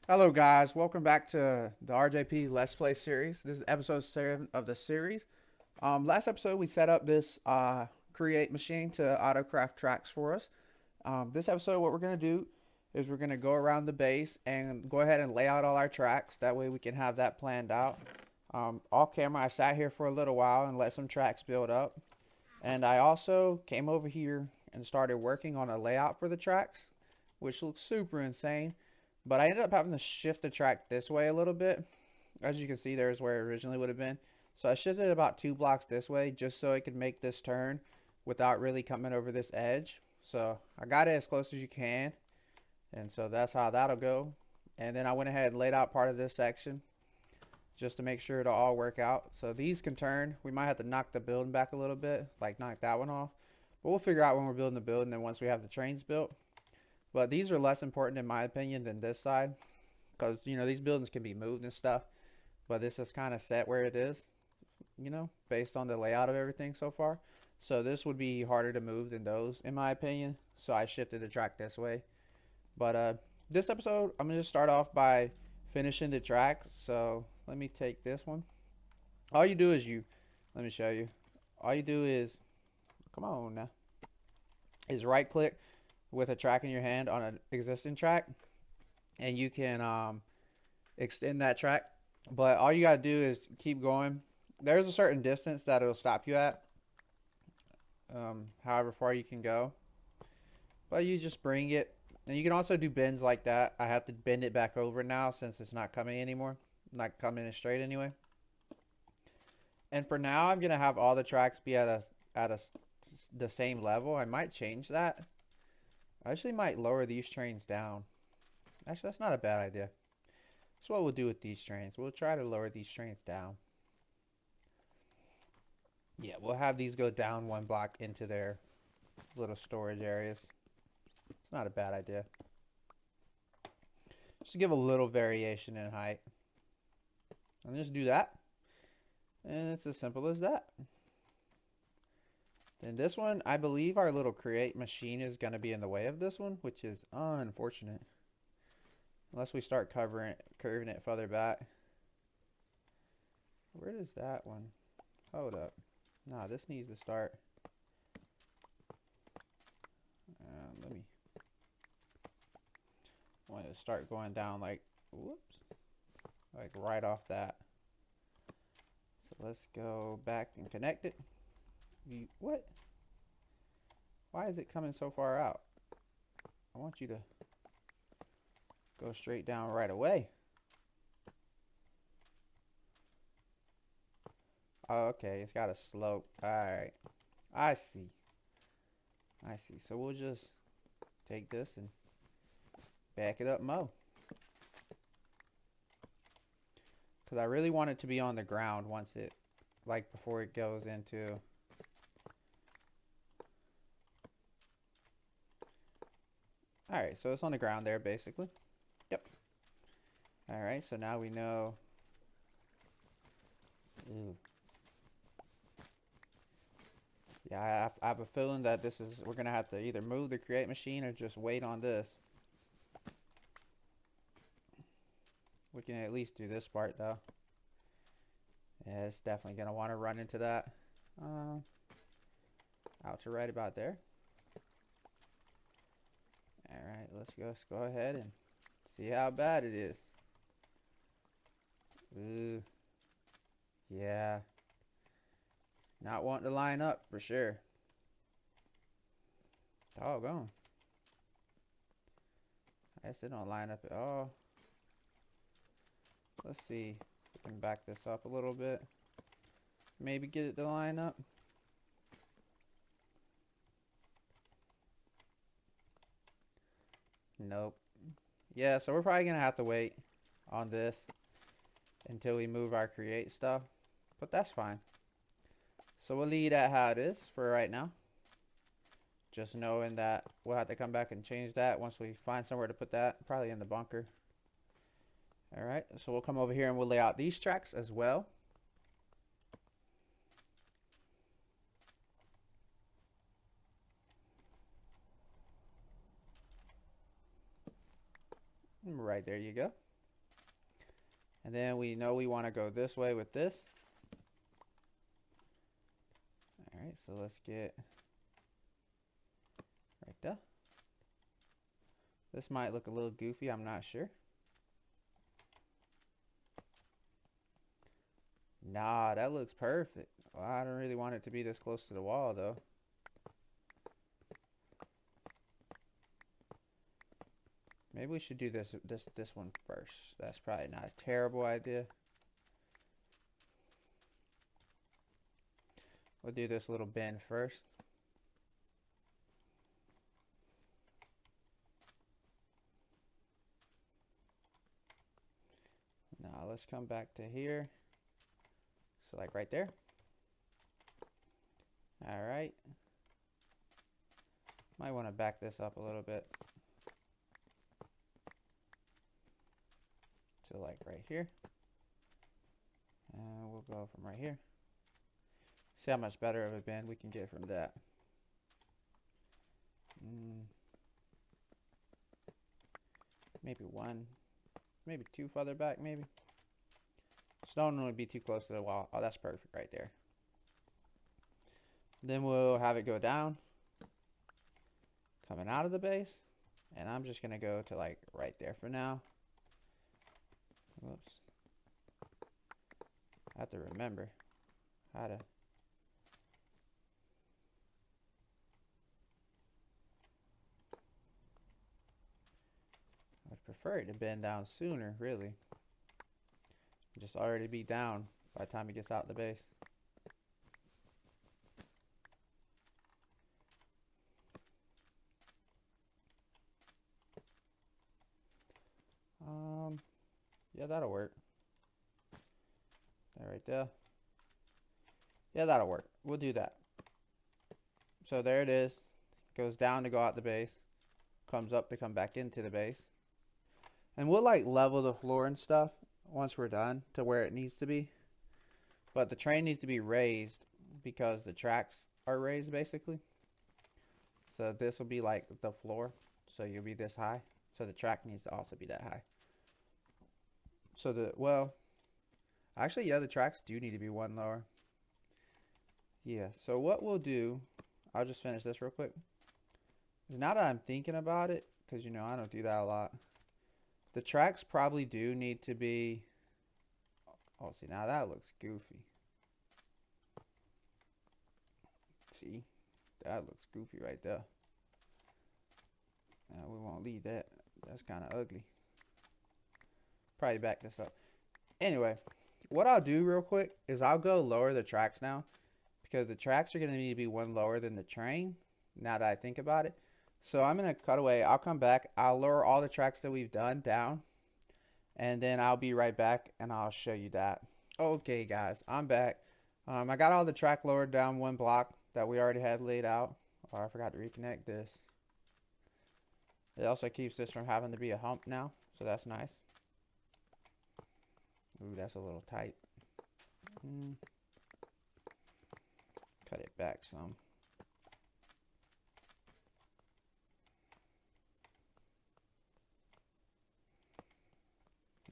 Hello guys, welcome back to the RJP Let's Play series. This is episode 7 of the series. Last episode we set up this create machine to autocraft tracks for us. This episode what we're going to do is we're going to go around the base and go ahead and lay out all our tracks. That way we can have that planned out. Off camera I sat here for a little while and let some tracks build up. And I also came over here and started working on a layout for the tracks, which looks super insane. But I ended up having to shift the track this way a little bit. As you can see, there's where it originally would have been. So I shifted it about 2 blocks this way just so it could make this turn without really coming over this edge. So I got it as close as you can. And so that's how that'll go. And then I went ahead and laid out part of this section just to make sure it'll all work out. So these can turn. We might have to knock the building back a little bit, like knock that one off. But we'll figure out when we're building the building and once we have the trains built. But these are less important in my opinion than this side. Because, you know, these buildings can be moved and stuff. But this is kind of set where it is, you know, based on the layout of everything so far. So this would be harder to move than those, in my opinion. So I shifted the track this way. But this episode, I'm going to just start off by finishing the track. So let me take this one. All you do is let me show you. All you do is, come on now, is right click with a track in your hand on an existing track. And you can extend that track. But all you gotta do is keep going. There's a certain distance that it'll stop you at, however far you can go. But you just bring it, and you can also do bends like that. I have to bend it back over now since it's not coming anymore, not coming in straight anyway. And for now, I'm gonna have all the tracks be at the same level. I might change that. I actually might lower these trains down. Actually, that's not a bad idea. That's what we'll do with these trains. We'll try to lower these trains down. Yeah, we'll have these go down 1 block into their little storage areas. It's not a bad idea. Just to give a little variation in height. And just do that. And it's as simple as that. Then this one, I believe our little create machine is going to be in the way of this one, which is unfortunate. Unless we start curving it further back. Where does that one? Hold up. Nah, this needs to start. Let me. I want to start going down like, whoops, like right off that. So let's go back and connect it. What? Why is it coming so far out? I want you to go straight down right away. Oh, okay, it's got a slope. Alright. I see. I see. So we'll just take this and back it up more. Because I really want it to be on the ground once it, like before it goes into... Alright, so it's on the ground there basically. Yep. Alright, so now we know... Ooh. Yeah, I have a feeling that we're going to have to either move the create machine or just wait on this. We can at least do this part though. Yeah, it's definitely going to want to run into that. Out to right about there. Alright, let's go ahead and see how bad it is. Ooh. Yeah. Not wanting to line up for sure. Doggone. I guess it don't line up at all. Let's see. We can back this up a little bit. Maybe get it to line up. Nope. Yeah, so we're probably going to have to wait on this until we move our create stuff. But that's fine. So we'll leave that how it is for right now. Just knowing that we'll have to come back and change that once we find somewhere to put that. Probably in the bunker. Alright, so we'll come over here and we'll lay out these tracks as well. Right there you go. And then we know we want to go this way with this. Alright, so let's get right there. This might look a little goofy, I'm not sure. Nah, that looks perfect. Well, I don't really want it to be this close to the wall though. Maybe we should do this one first. That's probably not a terrible idea. We'll do this little bend first. Now let's come back to here. So like right there. Alright. Might want to back this up a little bit. So like right here. And we'll go from right here. See how much better of a bend we can get from that. Maybe one, maybe two further back maybe. Just don't want to be too close to the wall. Oh, that's perfect right there. Then we'll have it go down, coming out of the base, and I'm just gonna go to like right there for now. Whoops. I have to remember how to. I'd prefer it to bend down sooner, really. Just already be down by the time it gets out the base. Yeah, that'll work. That right there. Yeah, that'll work. We'll do that. So there it is. Goes down to go out the base. Comes up to come back into the base. And we'll like level the floor and stuff once we're done to where it needs to be. But the train needs to be raised because the tracks are raised basically. So this will be like the floor. So you'll be this high. So the track needs to also be that high. So well, actually, yeah, the tracks do need to be one lower. Yeah, so what we'll do, I'll just finish this real quick. Now that I'm thinking about it, because you know, I don't do that a lot. The tracks probably do need to be, oh, see, now that looks goofy. See, that looks goofy right there. We won't leave that. That's kind of ugly. Probably back this up. Anyway, what I'll do real quick is I'll go lower the tracks now, because the tracks are going to need to be one lower than the train, now that I think about it. So I'm going to cut away. I'll come back. I'll lower all the tracks that we've done down, and then I'll be right back and I'll show you that. Okay, guys, I'm back. I got all the track lowered down one block that we already had laid out. Oh, I forgot to reconnect this. It also keeps this from having to be a hump now, so that's nice. Ooh, that's a little tight. Cut it back some.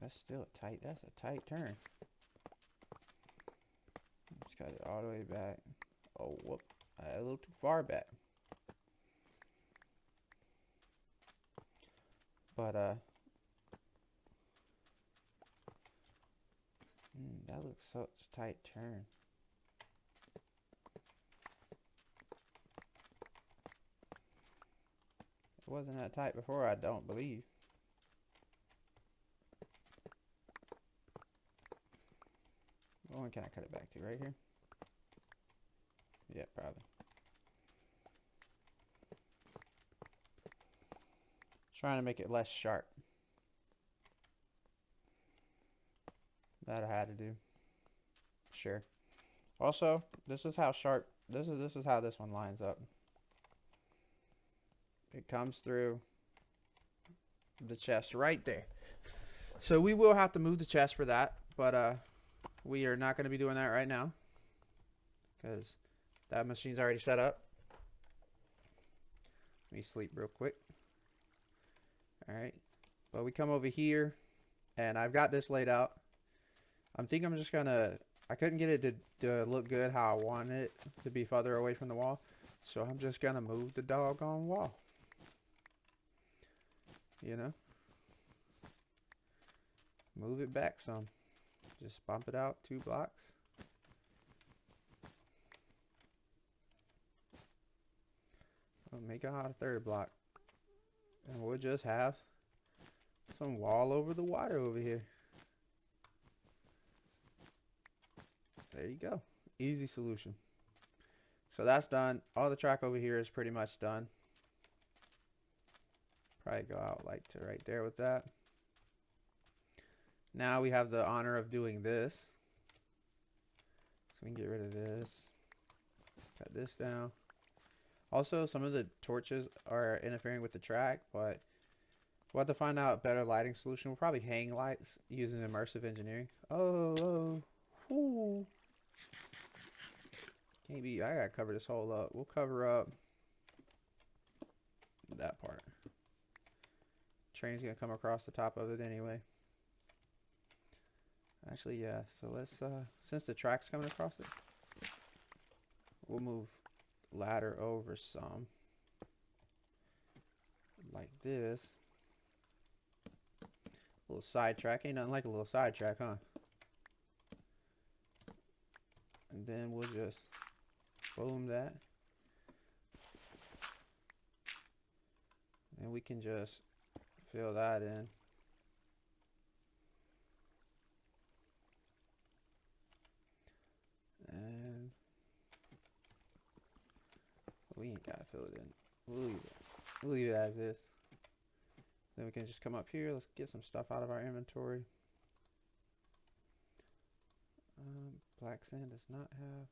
That's still tight. That's a tight turn. Let's cut it all the way back. Oh, whoop. A little too far back. But, that looks such a tight turn. It wasn't that tight before, I don't believe. What one can I cut it back to? Right here? Yeah, probably. Trying to make it less sharp. That I had to do. Sure. Also, this is how sharp, this is how this one lines up. It comes through the chest right there. So we will have to move the chest for that, but we are not going to be doing that right now because that machine's already set up. Let me sleep real quick. Alright, but we come over here and I've got this laid out. I'm thinking I'm just gonna, I couldn't get it to look good how I wanted it to be further away from the wall. So I'm just gonna move the doggone wall. You know? Move it back some. Just bump it out 2 blocks. We'll make it out a 3rd block. And we'll just have some wall over the water over here. There you go. Easy solution. So that's done. All the track over here is pretty much done. Probably go out like to right there with that. Now we have the honor of doing this. So we can get rid of this. Cut this down. Also, some of the torches are interfering with the track, but we'll have to find out a better lighting solution. We'll probably hang lights using immersive engineering. Oh, ooh. Can't be, I gotta cover this hole up. We'll cover up that part. Train's gonna come across the top of it anyway. Actually, yeah, so let's, since the track's coming across it, we'll move ladder over some. Like this. A little sidetrack. Ain't nothing like a little sidetrack, huh? And then we'll just boom that. And we can just fill that in. And we ain't gotta fill it in. We'll leave it as is. Then we can just come up here. Let's get some stuff out of our inventory. Black sand does not have.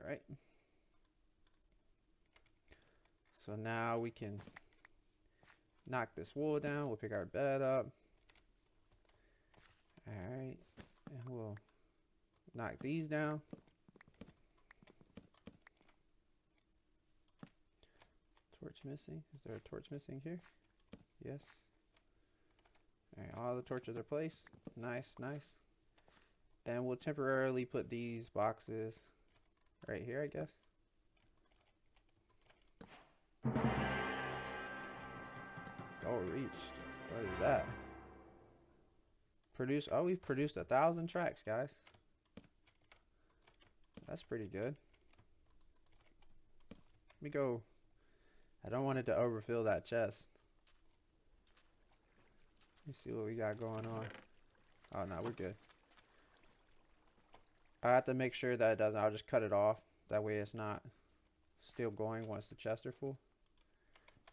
Alright. So now we can knock this wool down. We'll pick our bed up. Alright. And we'll knock these down. Torch missing. Is there a torch missing here? Yes. Alright, all the torches are placed. Nice, nice. And we'll temporarily put these boxes right here, I guess. Goal reached. What is that? Oh, we've produced 1,000 tracks, guys. That's pretty good. Let me go. I don't want it to overfill that chest. Let me see what we got going on. Oh, no, we're good. I have to make sure that it doesn't. I'll just cut it off. That way it's not still going once the chests are full.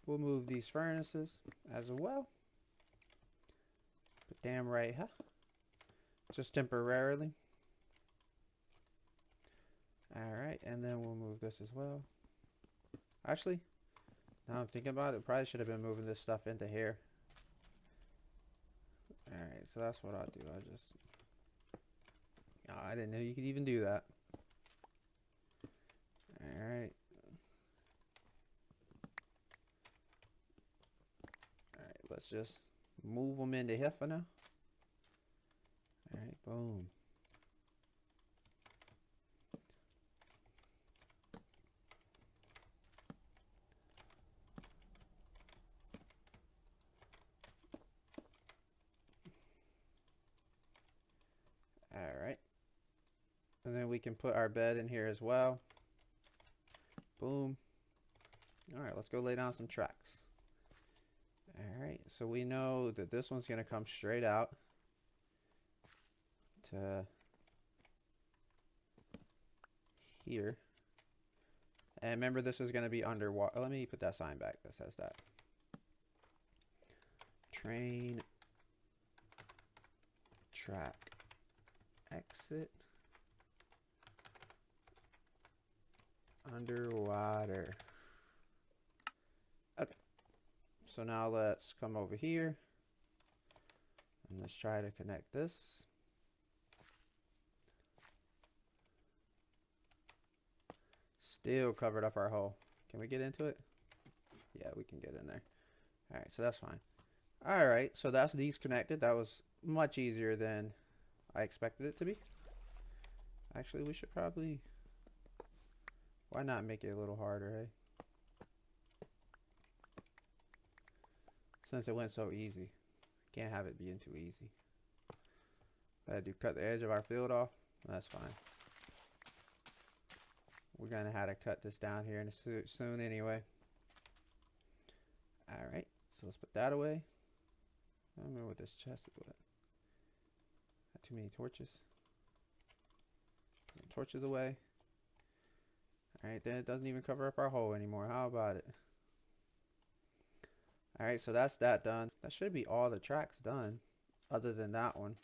We'll move these furnaces as well. But damn right, huh? Just temporarily. Alright, and then we'll move this as well. Actually, now I'm thinking about it, probably should have been moving this stuff into here. Alright, so that's what I'll do. Oh, I didn't know you could even do that. Alright. Alright, let's just move them into here for now. Alright, boom. Alright. And then we can put our bed in here as well. Boom. Alright, let's go lay down some tracks. Alright, so we know that this one's going to come straight out to here. And remember, this is going to be underwater. Let me put that sign back that says that. Train track exit underwater. Okay. So now let's come over here and let's try to connect this. Still covered up our hole. Can we get into it? Yeah, we can get in there. Alright, so that's fine. Alright, so that's these connected. That was much easier than I expected it to be. Actually, we should probably, why not make it a little harder, hey? Since it went so easy. Can't have it being too easy. Gotta do cut the edge of our field off. That's fine. We're gonna have to cut this down here in soon anyway. Alright, so let's put that away. I don't know what this chest is. Got too many torches. Torches away. Alright, then it doesn't even cover up our hole anymore. How about it? Alright, so that's that done. That should be all the tracks done, other than that one.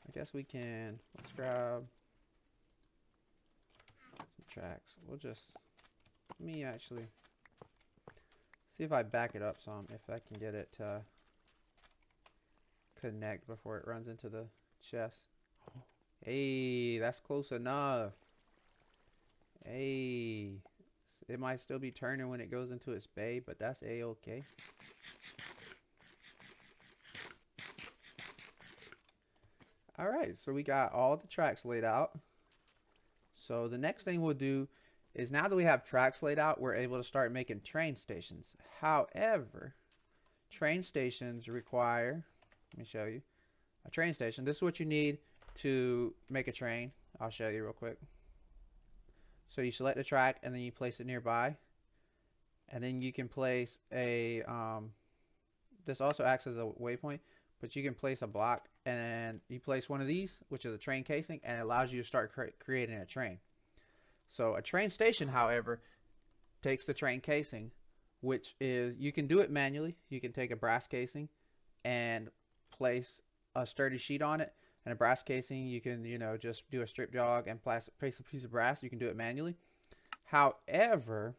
I guess we can, let's grab some tracks. We'll just, let me actually see if I back it up some, if I can get it to connect before it runs into the chest. Hey, that's close enough. Hey, it might still be turning when it goes into its bay, but that's a-okay. Alright, so we got all the tracks laid out. So the next thing we'll do is, now that we have tracks laid out, we're able to start making train stations. However, train stations require, let me show you, a train station. This is what you need to make a train. I'll show you real quick. So you select the track and then you place it nearby. And then you can place a, this also acts as a waypoint, but you can place a block, and you place one of these, which is a train casing, and it allows you to start creating a train. So a train station, however, takes the train casing, which is, you can do it manually. You can take a brass casing and place a sturdy sheet on it, and a brass casing, you can, you know, just do a strip jog and place a piece of brass. You can do it manually. However,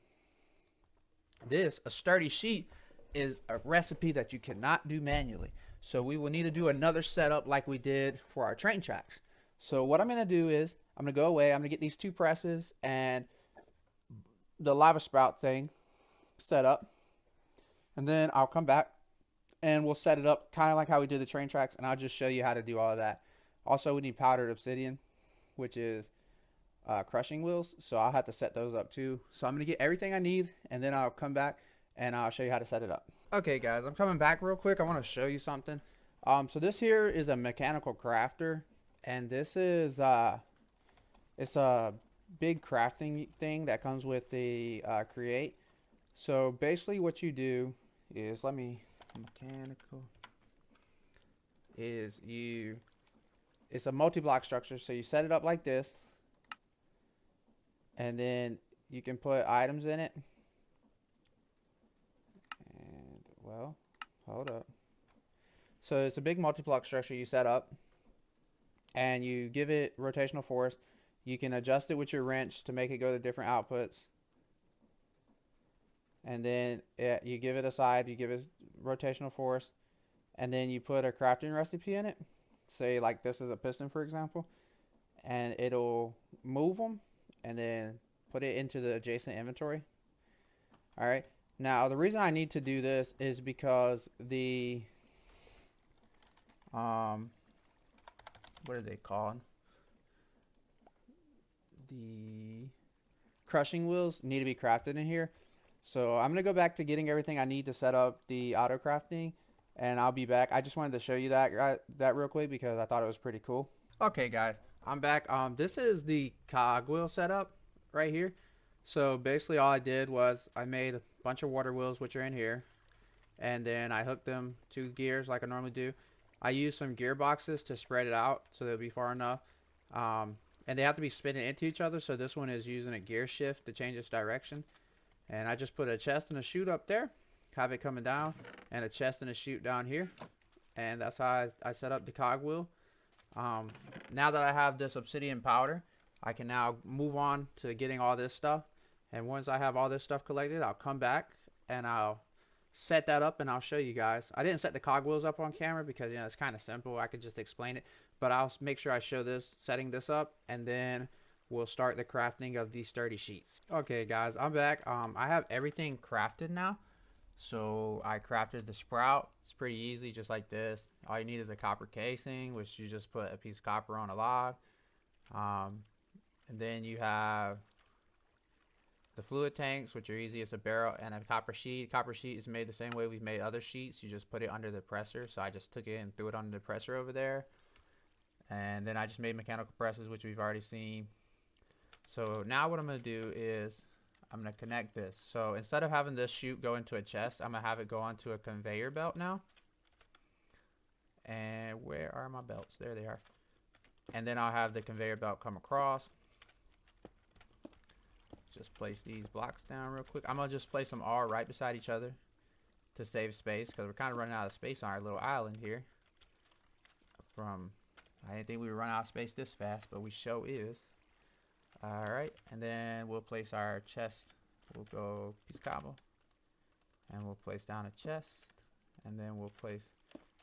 a sturdy sheet is a recipe that you cannot do manually. So we will need to do another setup like we did for our train tracks. So what I'm going to do is, I'm going to go away. I'm going to get these two presses and the lava sprout thing set up. And then I'll come back and we'll set it up kind of like how we did the train tracks. And I'll just show you how to do all of that. Also, we need powdered obsidian, which is crushing wheels. So I'll have to set those up too. So I'm going to get everything I need, and then I'll come back and I'll show you how to set it up. Okay guys, I'm coming back real quick. I want to show you something. So this here is a mechanical crafter, and this is it's a big crafting thing that comes with the create. So basically what you do is, it's a multi-block structure. So you set it up like this, and then you can put items in it. And, well, hold up. So it's a big multi-block structure you set up, and you give it rotational force. You can adjust it with your wrench to make it go to different outputs. And then you give it a side, you give it rotational force, and then you put a crafting recipe in it. Say like this is a piston, for example, and it'll move them and then put it into the adjacent inventory. All right. Now the reason I need to do this is because the what are they called? The crushing wheels need to be crafted in here. So I'm gonna go back to getting everything I need to set up the auto crafting, and I'll be back. I just wanted to show you that real quick because I thought it was pretty cool. Okay guys, I'm back. This is the cog wheel setup right here. So basically all I did was I made a bunch of water wheels, which are in here, and then I hooked them to gears like I normally do. I used some gearboxes to spread it out so they'll be far enough, and they have to be spinning into each other. So this one is using a gear shift to change its direction. And I just put a chest and a chute up there, have it coming down, and a chest and a chute down here. And that's how I set up the cogwheel. Now that I have this obsidian powder, I can now move on to getting all this stuff. And once I have all this stuff collected, I'll come back and I'll set that up and I'll show you guys. I didn't set the cogwheels up on camera because, you know, it's kind of simple. I could just explain it. But I'll make sure I show this, setting this up, and then we'll start the crafting of these sturdy sheets. Okay guys, I'm back. I have everything crafted now. So I crafted the sprout. It's pretty easy, just like this. All you need is a copper casing, which you just put a piece of copper on a log. Um, and then you have the fluid tanks, which are easy. It's a barrel and a copper sheet. Copper sheet is made the same way we've made other sheets. You just put it under the presser. So I just took it and threw it under the presser over there. And then I just made mechanical presses, which we've already seen. So now what I'm going to do is I'm going to connect this. So instead of having this chute go into a chest, I'm going to have it go onto a conveyor belt now. And where are my belts? There they are. And then I'll have the conveyor belt come across. Just place these blocks down real quick. I'm going to just place them all right beside each other to save space, because we're kind of running out of space on our little island here. I didn't think we would run out of space this fast, but we sure is. Alright, and then we'll place our chest. We'll go piece of cobble. And we'll place down a chest. And then we'll place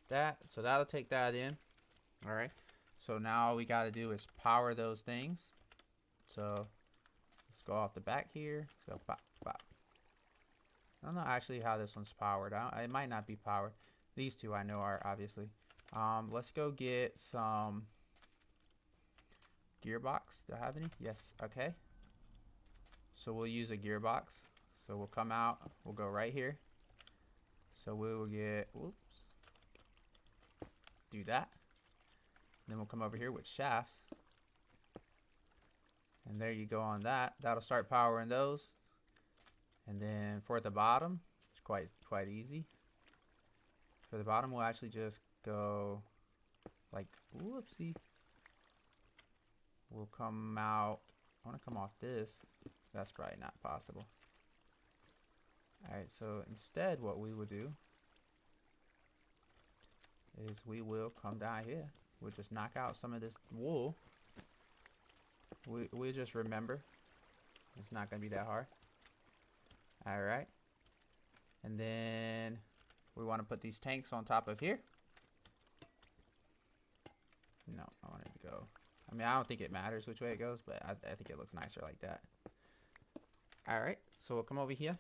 that. So that'll take that in. Alright. So now all we gotta do is power those things. So let's go off the back here. Let's go pop, pop. I don't know actually how this one's powered. It might not be powered. These two I know are, obviously. Let's go get some gearbox. Do I have any? Yes. Okay. So we'll use a gearbox. So we'll come out. We'll go right here. So we will get, whoops. Do that. Then we'll come over here with shafts. And there you go on that. That'll start powering those. And then for the bottom, it's quite easy. For the bottom, we'll actually just go like, whoopsie. We'll come out. I want to come off this. That's probably not possible. Alright, so instead what we will do is we will come down here. We'll just knock out some of this wool. We'll just remember. It's not going to be that hard. Alright. And then we want to put these tanks on top of here. No, I want it to go. I mean, I don't think it matters which way it goes, but I think it looks nicer like that. Alright, so we'll come over here.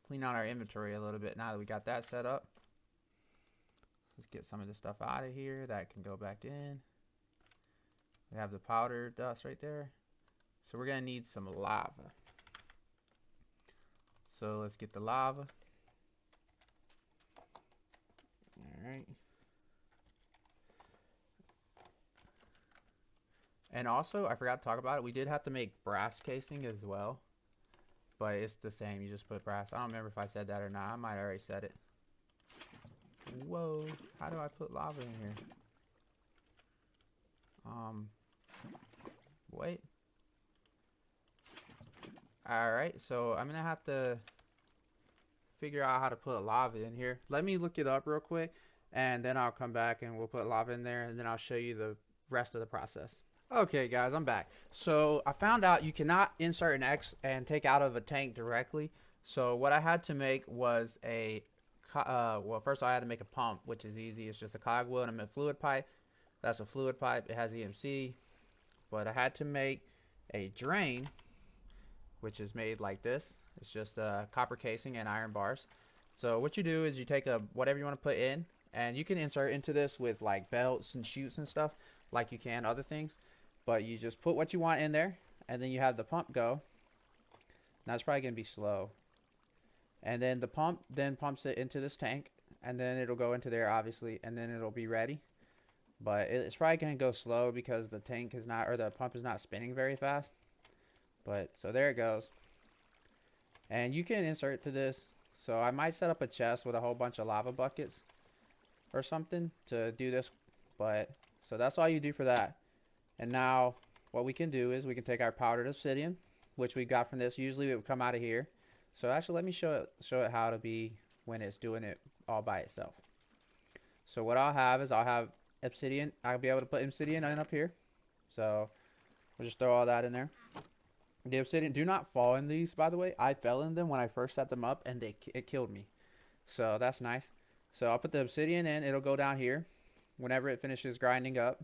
Clean out our inventory a little bit now that we got that set up. Let's get some of this stuff out of here. That can go back in. We have the powder dust right there. So we're going to need some lava. So let's get the lava. Alright. And also, I forgot to talk about it. We did have to make brass casing as well. But it's the same. You just put brass. I don't remember if I said that or not. I might have already said it. Whoa. How do I put lava in here? Wait. Alright, so I'm going to have to figure out how to put lava in here. Let me look it up real quick, and then I'll come back and we'll put lava in there, and then I'll show you the rest of the process. Okay guys, I'm back. So I found out you cannot insert an X and take out of a tank directly. So what I had to make was a, well, first I had to make a pump, which is easy. It's just a cogwheel and a fluid pipe. That's a fluid pipe. It has EMC. But I had to make a drain, which is made like this. It's just a copper casing and iron bars. So what you do is you take whatever you want to put in, and you can insert into this with like belts and chutes and stuff like you can other things. But you just put what you want in there, and then you have the pump go. Now it's probably going to be slow. And then the pump then pumps it into this tank, and then it'll go into there obviously, and then it'll be ready. But it's probably going to go slow because the tank is not, or the pump is not spinning very fast. But so there it goes. And you can insert to this. So I might set up a chest with a whole bunch of lava buckets or something to do this. But so that's all you do for that. And now what we can do is we can take our powdered obsidian, which we got from this. Usually it would come out of here. So actually let me show it how to be when it's doing it all by itself. So what I'll have is I'll have obsidian. I'll be able to put obsidian in up here. So we'll just throw all that in there. The obsidian, do not fall in these, by the way. I fell in them when I first set them up, and it killed me. So that's nice. So I'll put the obsidian in. It'll go down here whenever it finishes grinding up.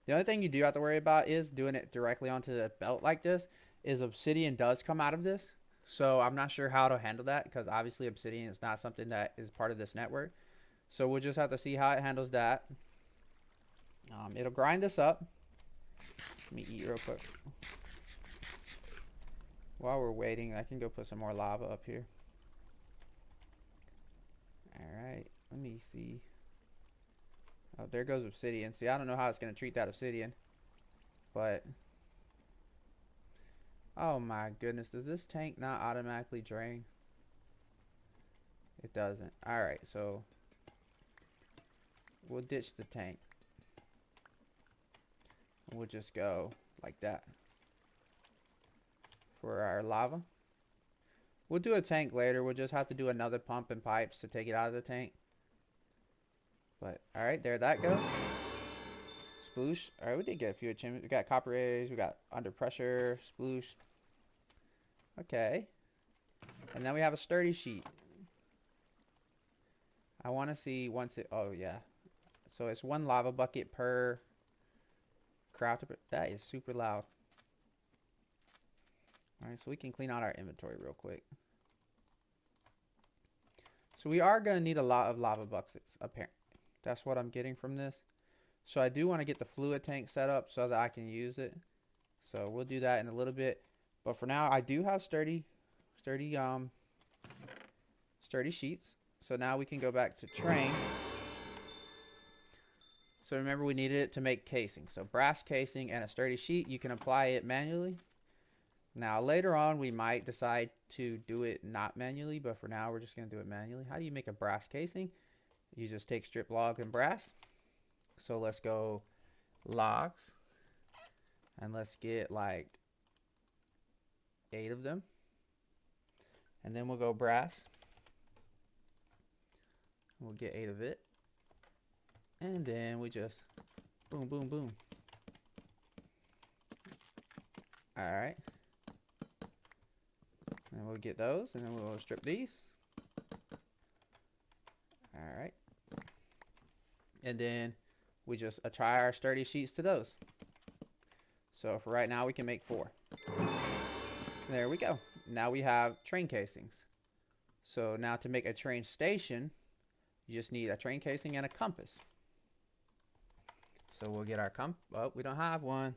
The only thing you do have to worry about is doing it directly onto the belt like this. Is obsidian does come out of this. So I'm not sure how to handle that because obviously obsidian is not something that is part of this network. So we'll just have to see how it handles that. It'll grind this up. Let me eat real quick. While we're waiting, I can go put some more lava up here. Alright, let me see. Oh, there goes obsidian. See, I don't know how it's going to treat that obsidian. But, oh my goodness, does this tank not automatically drain? It doesn't. Alright, so we'll ditch the tank. We'll just go like that for our lava. We'll do a tank later. We'll just have to do another pump and pipes to take it out of the tank. But, alright, there that goes. Sploosh. Alright, we did get a few achievements. We got copper rays. We got under pressure. Sploosh. Okay. And then we have a sturdy sheet. I want to see once it... Oh, yeah. So it's 1 lava bucket per craft. That is super loud. Alright, so we can clean out our inventory real quick. So we are going to need a lot of lava buckets, apparently. That's what I'm getting from this. So I do want to get the fluid tank set up so that I can use it. So we'll do that in a little bit. But for now, I do have sturdy sheets. So now we can go back to train. So remember, we needed it to make casing. So brass casing and a sturdy sheet. You can apply it manually. Now later on, we might decide to do it not manually. But for now, we're just going to do it manually. How do you make a brass casing? You just take strip log and brass. So let's go logs. And let's get like 8 of them. And then we'll go brass. We'll get 8 of it. And then we just boom, boom, boom. Alright. And we'll get those. And then we'll strip these. Alright. And then we just attach our sturdy sheets to those. So for right now, we can make 4. There we go. Now we have train casings. So now to make a train station, you just need a train casing and a compass. So we'll get our oh, we don't have one.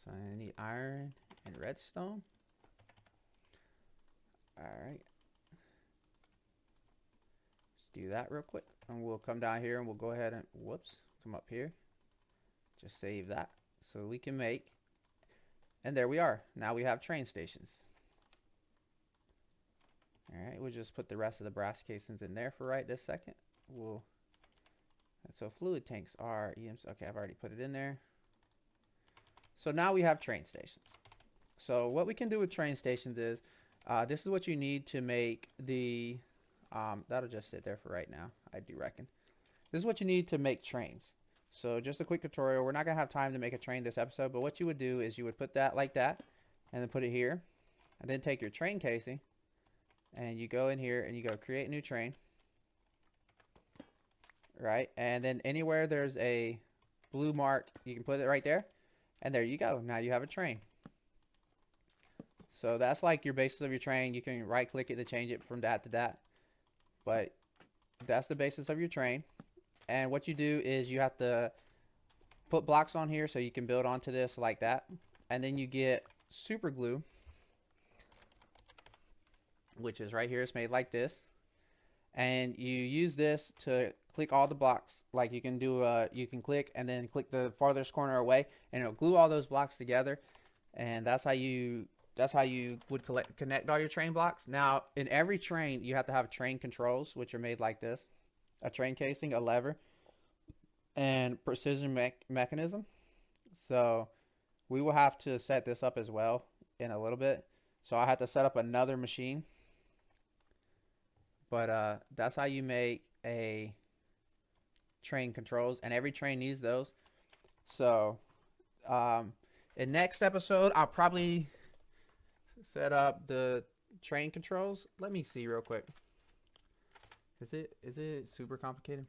So I need iron and redstone. Alright. Let's do that real quick. And we'll come down here and we'll go ahead and, whoops, come up here. Just save that. So we can make, and there we are. Now we have train stations. Alright, we'll just put the rest of the brass casings in there for right this second. So fluid tanks are EMs. Okay, I've already put it in there. So now we have train stations. So what we can do with train stations is, this is what you need to make the, that'll just sit there for right now, I do reckon. This is what you need to make trains. So just a quick tutorial. We're not going to have time to make a train this episode, but what you would do is you would put that like that, and then put it here, and then take your train casing, and you go in here, and you go create new train. Right, and then anywhere there's a blue mark, you can put it right there, and there you go. Now you have a train. So that's like your basis of your train. You can right click it to change it from that to that, but that's the basis of your train. And what you do is you have to put blocks on here so you can build onto this like that, and then you get super glue, which is right here. It's made like this, and you use this to click all the blocks. Like you can do you can click and then click the farthest corner away, and it'll glue all those blocks together. And that's how you would connect all your train blocks. Now in every train you have to have train controls, which are made like this: a train casing, a lever, and precision mechanism. So we will have to set this up as well in a little bit. So I have to set up another machine, but that's how you make a train controls, and every train needs those. So in next episode I'll probably set up the train controls. Let me see real quick. Is it super complicated?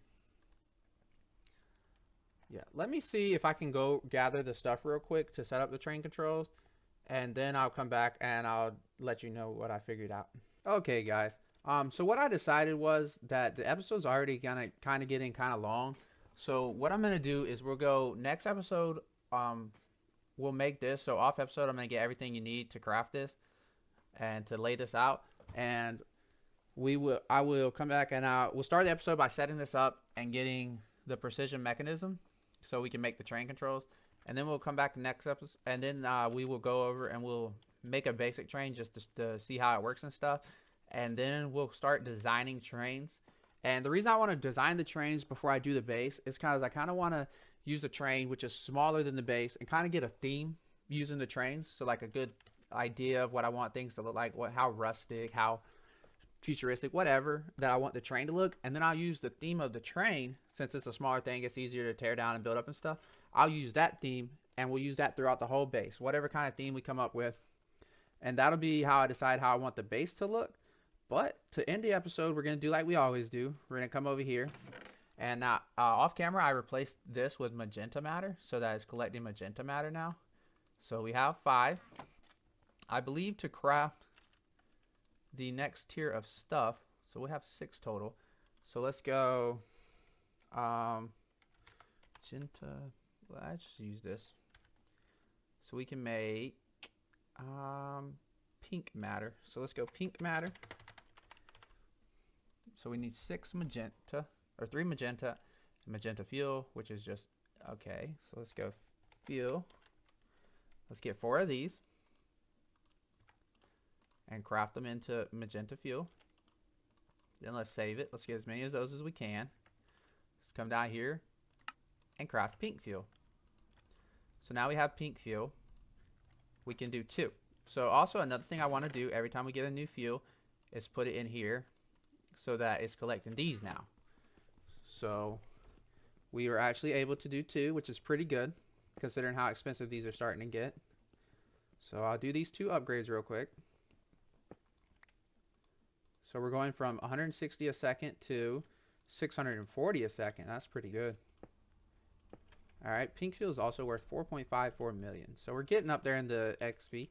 Yeah, let me see if I can go gather the stuff real quick to set up the train controls, and then I'll come back and I'll let you know what I figured out. Okay, guys. So what I decided was that the episode's already gonna kind of getting kind of long. So what I'm gonna do is we'll go next episode. We'll make this so off episode. I'm gonna get everything you need to craft this and to lay this out, and I will come back and we'll start the episode by setting this up and getting the precision mechanism so we can make the train controls, and then we'll come back next episode, and then we will go over and we'll make a basic train just to see how it works and stuff, and then we'll start designing trains. And the reason I want to design the trains before I do the base is because I kind of want to use a train which is smaller than the base and kind of get a theme using the trains, so like a good idea of what I want things to look like, how rustic, how futuristic, whatever that I want the train to look. And then I'll use the theme of the train, since it's a smaller thing, it's easier to tear down and build up and stuff. I'll use that theme, and we'll use that throughout the whole base, whatever kind of theme we come up with, and that'll be how I decide how I want the base to look. But to end the episode, we're gonna do like we always do. We're gonna come over here, and now off camera I replaced this with magenta matter so that it's collecting magenta matter now. So we have 5. I believe to craft the next tier of stuff, so we have 6 total. So let's go magenta. Let's just use this so we can make pink matter. So let's go pink matter. So we need 6 magenta, or 3 magenta, magenta fuel, which is just okay. So let's go fuel. Let's get 4 of these and craft them into magenta fuel. Then let's save it. Let's get as many of those as we can. Let's come down here and craft pink fuel. So now we have pink fuel. We can do 2. So also another thing I want to do every time we get a new fuel is put it in here so that it's collecting these now. So we were actually able to do 2, which is pretty good considering how expensive these are starting to get. So I'll do these 2 upgrades real quick. So we're going from 160 a second to 640 a second. That's pretty good. All right, pink fuel is also worth 4.54 million. So we're getting up there in the XP.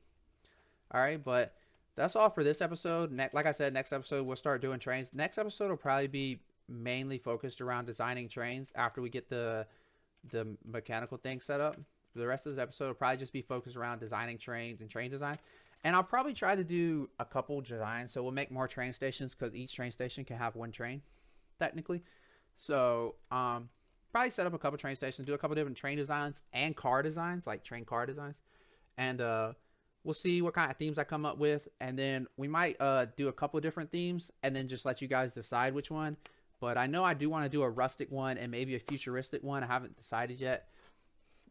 All right, but that's all for this episode. Like I said, next episode we'll start doing trains. Next episode will probably be mainly focused around designing trains after we get the mechanical thing set up. The rest of this episode will probably just be focused around designing trains and train design. And I'll probably try to do a couple designs. So we'll make more train stations because each train station can have 1 train, technically. So probably set up a couple train stations, do a couple different train designs and car designs, like train car designs. And we'll see what kind of themes I come up with. And then we might do a couple different themes and then just let you guys decide which one. But I know I do want to do a rustic one and maybe a futuristic one. I haven't decided yet.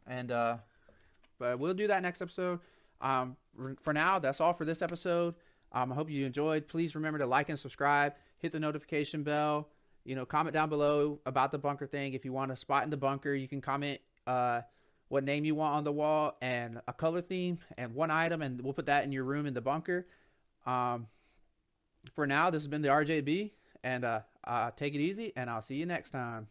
And but we'll do that next episode. For now, that's all for this episode. I hope you enjoyed. Please remember to like and subscribe. Hit the notification bell. You know, comment down below about the bunker thing. If you want a spot in the bunker, you can comment what name you want on the wall and a color theme and 1 item, and we'll put that in your room in the bunker. For now, this has been the RJB, and take it easy, and I'll see you next time.